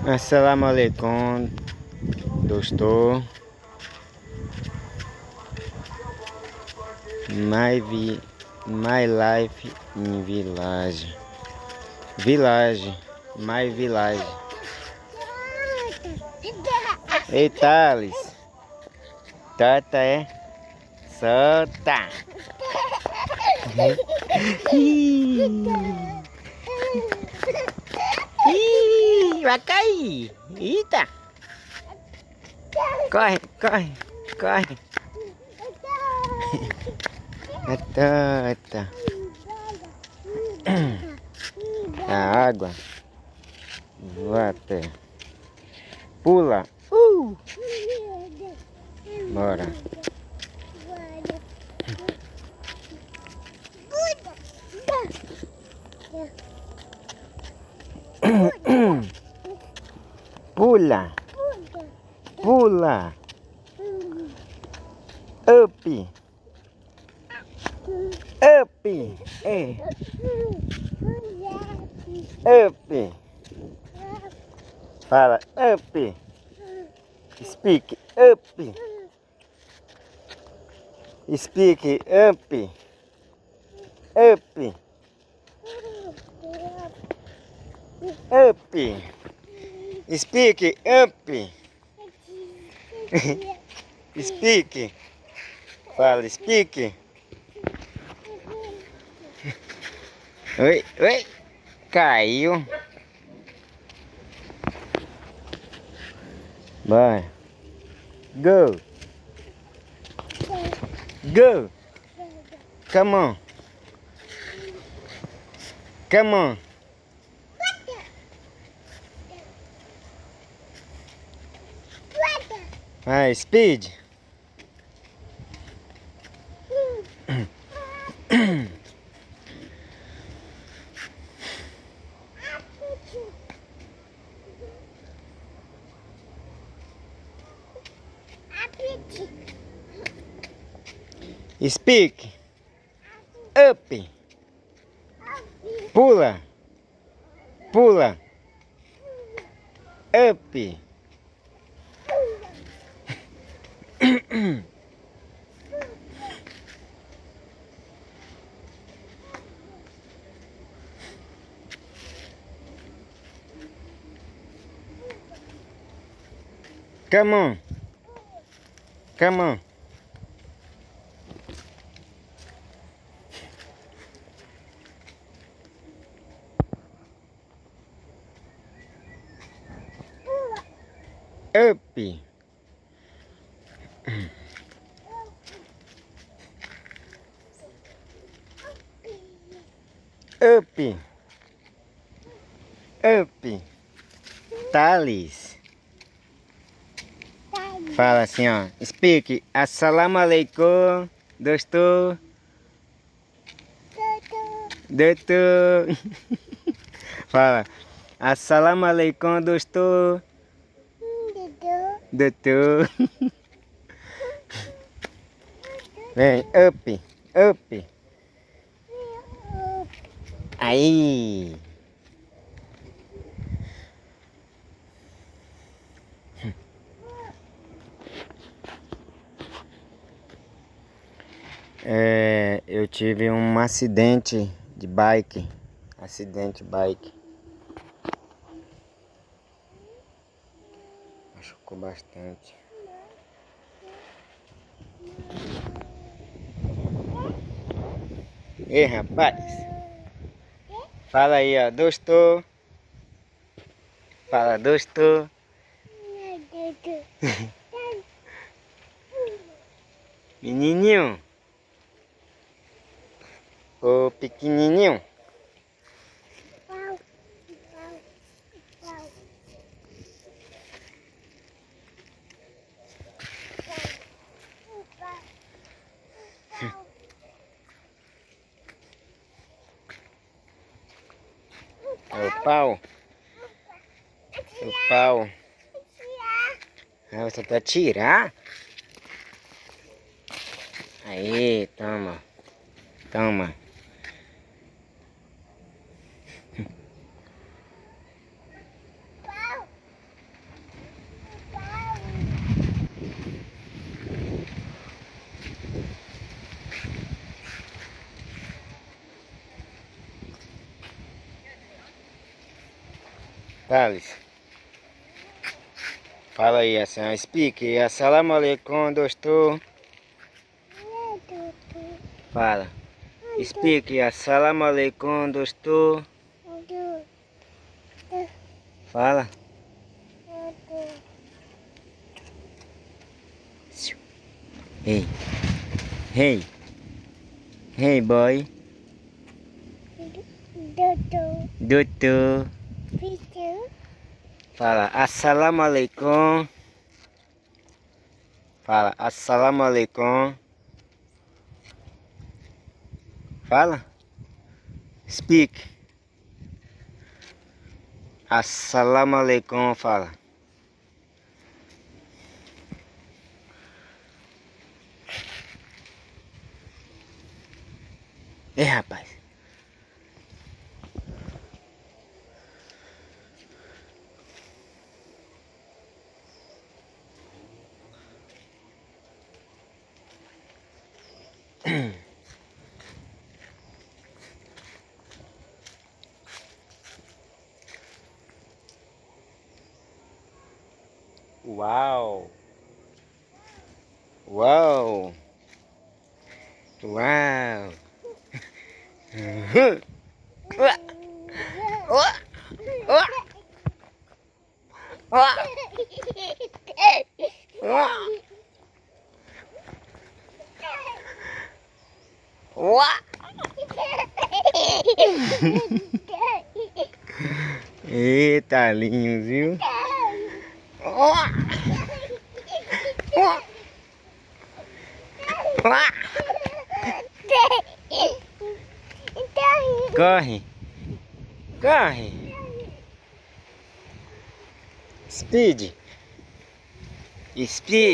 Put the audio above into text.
Assalamualaikum, दोस्तों। My life in village. My village. Ei, Thales. Tata é? Solta. Ih, vai cair. Eita. Corre, corre, corre. Tata. A água. Water. Pula. Bora. Pula. Pula. Up. Up. Up. Fala up. Speak up. Speak up. Up. Up. Speak up. Speak. Fala speak. Oi, oi. Caiu. Vai. Go. Go. Come on. Come on. Vai, speed. Speak. Up. Pula. Pula. Up. Come on. Come on. Up. Up. Up. Thales. Fala assim, ó. Speak. Assalamualaikum, dosto. Doutor. Fala. Assalamualaikum, dosto. Doutor. Vem, up. Up. Aí. Eu tive um acidente de bike. Machucou bastante. Ei, rapaz. Fala aí, ó. Dosto. Fala, dosto. Menininho. Ô, pequenininho. É o pau. O pau. Ah, você quer tirar? Aí, toma. Toma. Thales. Fala aí assim, speak. Assalamu alaikum, dosto. Fala. Speak. Assalamu alaikum, dosto. Fala. Hey. Hey. Hey, boy. Doutor. Fala. Assalamu alaikum. Fala. Assalamu alaikum. Fala. Speak. Assalamu alaikum. Fala. Rapaz. Uau! Uau! Uau! Eita, linho, viu? Corre! Corre! Speed! Speed!